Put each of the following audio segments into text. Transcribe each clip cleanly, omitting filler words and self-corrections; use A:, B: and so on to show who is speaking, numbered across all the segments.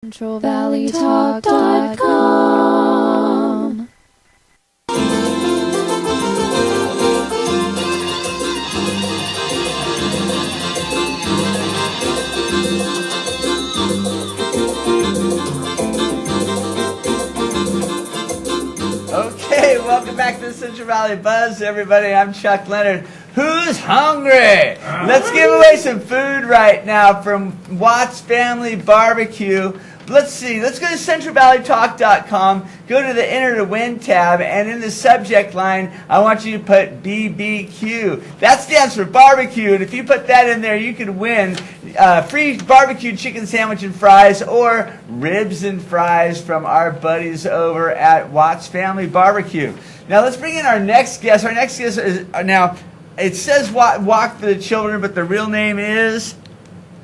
A: CentralValleyTalk.com.
B: Okay, welcome back to the Central Valley Buzz, everybody. I'm Chuck Leonard. Who's hungry? Let's give away some food right now from Watts Family Barbecue. Let's see. Let's go to CentralValleyTalk.com, go to the Enter to Win tab, and in the subject line, I want you to put BBQ. That stands for barbecue, and if you put that in there, you could win free barbecue chicken sandwich and fries or ribs and fries from our buddies over at Watts Family Barbecue. Now, let's bring in our next guest. Our next guest is, now, it says Walk for the Children, but the real name is...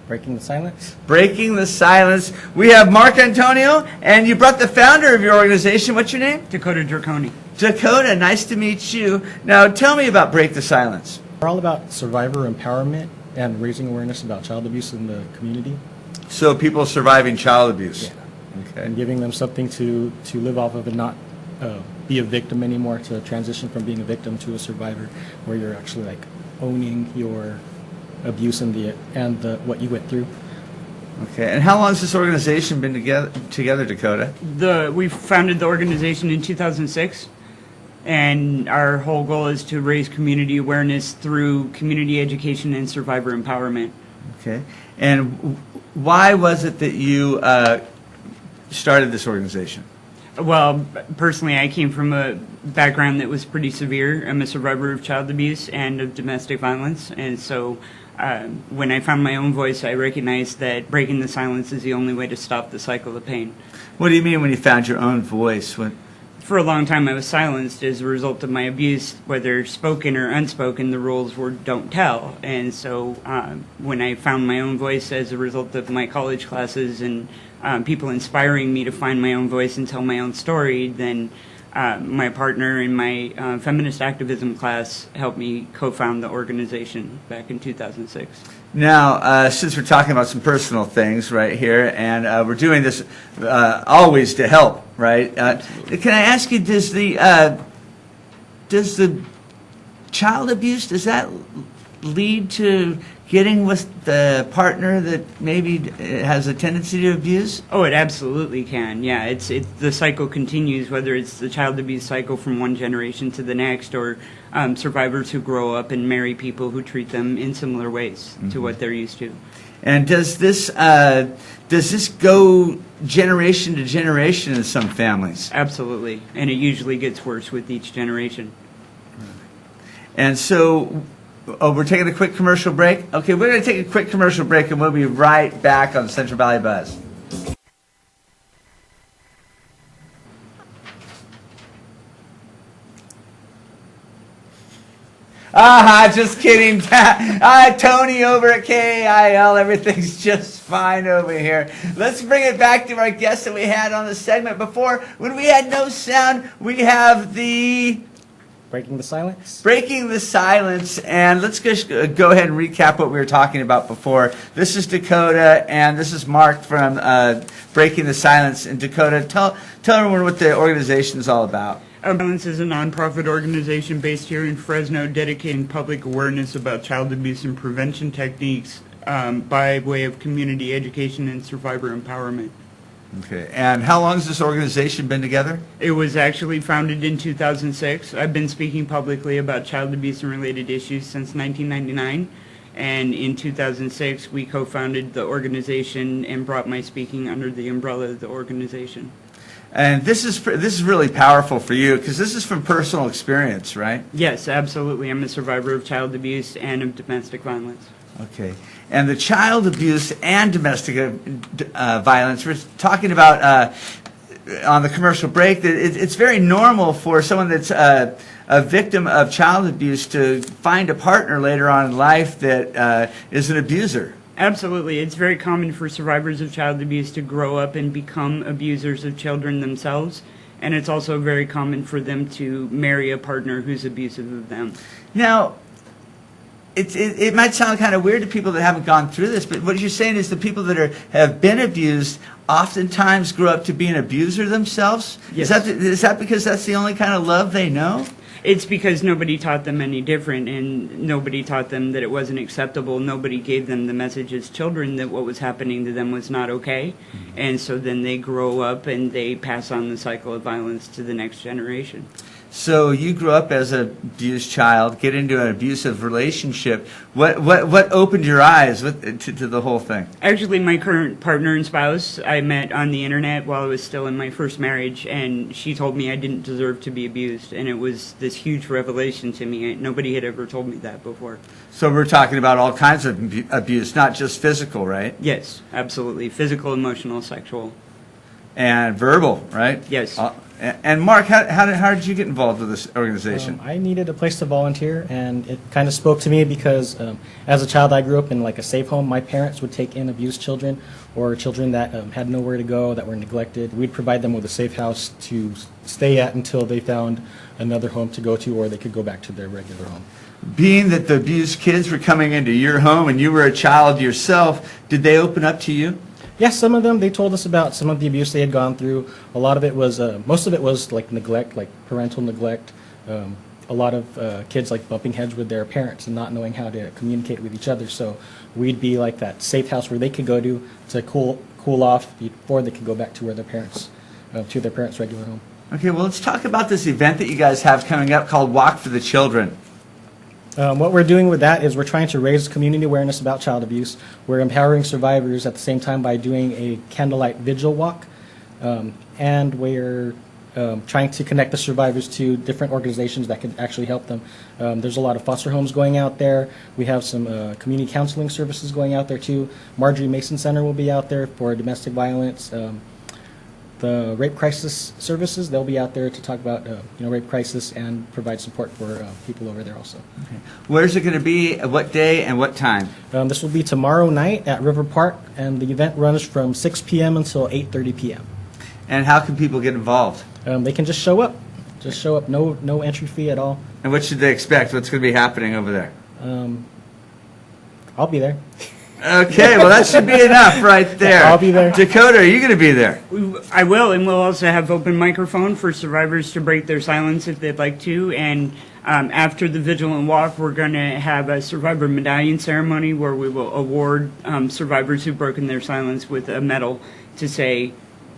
C: Breaking the Silence.
B: Breaking the Silence. We have Marc Antonio, and you brought the founder of your organization. What's your name?
D: Dakota Draconi.
B: Dakota, nice to meet you. Now, tell me about Break the Silence.
C: We're all about survivor empowerment and raising awareness about child abuse in the community.
B: So people surviving child abuse.
C: Yeah.
B: Okay.
C: And giving them something to live off of and not be a victim anymore, to transition from being a victim to a survivor, where you're actually like owning your abuse and what you went through.
B: Okay. And how long has this organization been together, Dakota?
D: We founded the organization in 2006, and our whole goal is to raise community awareness through community education and survivor empowerment.
B: Okay. And why was it that you started this organization?
D: Well, personally, I came from a background that was pretty severe. I'm a survivor of child abuse and of domestic violence, and so when I found my own voice, I recognized that breaking the silence is the only way to stop the cycle of pain.
B: What do you mean when you found your own voice?
D: For a long time, I was silenced as a result of my abuse, whether spoken or unspoken. The rules were don't tell. And so when I found my own voice as a result of my college classes and people inspiring me to find my own voice and tell my own story, then my partner in my feminist activism class helped me co-found the organization back in 2006. Now,
B: since we're talking about some personal things right here, and we're doing this always to help, right? Can I ask you, does the child abuse, does that lead to getting with the partner that maybe has a tendency to abuse?
D: Oh, it absolutely can. Yeah, the cycle continues, whether it's the child abuse cycle from one generation to the next, or survivors who grow up and marry people who treat them in similar ways to what they're used to.
B: And does this go generation to generation in some families?
D: Absolutely, and it usually gets worse with each generation.
B: And so, we're taking a quick commercial break? Okay, we're going to take a quick commercial break, and we'll be right back on the Central Valley Buzz. Just kidding. Tony over at KAIL, everything's just fine over here. Let's bring it back to our guest that we had on the segment before. When we had no sound, we have the...
C: Breaking the Silence.
B: Breaking the Silence, and let's just go ahead and recap what we were talking about before. This is Dakota, and this is Marc from Breaking the Silence. And Dakota, tell everyone what the organization is all about.
D: Silence is a nonprofit organization based here in Fresno dedicating public awareness about child abuse and prevention techniques by way of community education and survivor empowerment.
B: Okay, and how long has this organization been together?
D: It was actually founded in 2006. I've been speaking publicly about child abuse and related issues since 1999, and in 2006 we co-founded the organization and brought my speaking under the umbrella of the organization.
B: And this is really powerful for you because this is from personal experience, right?
D: Yes, absolutely. I'm a survivor of child abuse and of domestic violence.
B: Okay. And the child abuse and domestic violence, we're talking about on the commercial break, that it's very normal for someone that's a victim of child abuse to find a partner later on in life that is an abuser.
D: Absolutely. It's very common for survivors of child abuse to grow up and become abusers of children themselves. And it's also very common for them to marry a partner who's abusive of them.
B: Now, it might sound kind of weird to people that haven't gone through this, but what you're saying is the people that have been abused oftentimes grow up to be an abuser themselves?
D: Yes.
B: Is that because that's the only kind of love they know?
D: It's because nobody taught them any different, and nobody taught them that it wasn't acceptable. Nobody gave them the message as children that what was happening to them was not okay. And so then they grow up and they pass on the cycle of violence to the next generation.
B: So you grew up as an abused child, get into an abusive relationship. What opened your eyes to the whole thing?
D: Actually, my current partner and spouse, I met on the internet while I was still in my first marriage, and she told me I didn't deserve to be abused, and it was this huge revelation to me. Nobody had ever told me that before.
B: So we're talking about all kinds of abuse, not just physical, right?
D: Yes, absolutely. Physical, emotional, sexual.
B: And verbal, right?
D: Yes.
B: And Mark, how did you get involved with this organization?
C: I needed a place to volunteer, and it kind of spoke to me because as a child I grew up in like a safe home. My parents would take in abused children or children that had nowhere to go, that were neglected. We'd provide them with a safe house to stay at until they found another home to go to, or they could go back to their regular home.
B: Being that the abused kids were coming into your home and you were a child yourself, did they open up to you?
C: Yes, some of them, they told us about some of the abuse they had gone through. A lot of it was, most of it was like neglect, like parental neglect. A lot of kids like bumping heads with their parents and not knowing how to communicate with each other. So we'd be like that safe house where they could go to cool off before they could go back to where their parents, to their parents' regular home.
B: Okay, well, let's talk about this event that you guys have coming up called Walk for the Children.
C: What we're doing with that is we're trying to raise community awareness about child abuse. We're empowering survivors at the same time by doing a candlelight vigil walk. And we're trying to connect the survivors to different organizations that can actually help them. There's a lot of foster homes going out there. We have some community counseling services going out there too. Marjorie Mason Center will be out there for domestic violence. The rape crisis services, they'll be out there to talk about rape crisis and provide support for people over there also.
B: Okay. Where's it going to be, what day and what time?
C: This will be tomorrow night at River Park, and the event runs from 6 p.m. until 8:30 p.m.
B: And how can people get involved?
C: They can just show up. Just show up, no entry fee at all.
B: And what should they expect? What's going to be happening over there?
C: I'll be there.
B: Okay, well that should be enough right there.
C: I'll be there.
B: Dakota, are you going to be there?
D: I will, and we'll also have open microphone for survivors to break their silence if they'd like to. And after the Vigilant Walk, we're going to have a survivor medallion ceremony where we will award survivors who've broken their silence with a medal to say,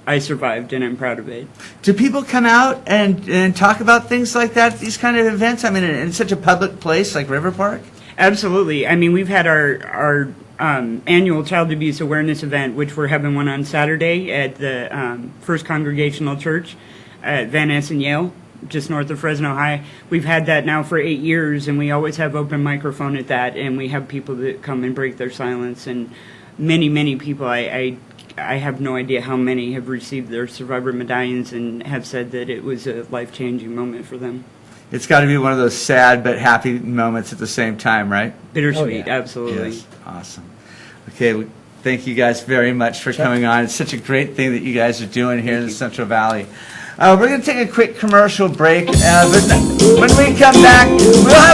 D: I survived and I'm proud of it.
B: Do people come out and talk about things like that, these kind of events? I mean, in such a public place like River Park?
D: Absolutely. I mean, we've had our annual child abuse awareness event, which we're having one on Saturday at the First Congregational Church at Van Ness and Yale, just north of Fresno High. We've had that now for 8 years, and we always have open microphone at that, and we have people that come and break their silence, and many people, I have no idea how many have received their survivor medallions and have said that it was a life-changing moment for them.
B: It's got to be one of those sad but happy moments at the same time, right?
D: Bittersweet,
C: Oh, yeah.
D: Absolutely.
B: Yes, awesome. Okay, thank you guys very much for coming on. It's such a great thing that you guys are doing here in the Central Valley. We're going to take a quick commercial break, but when we come back, we'll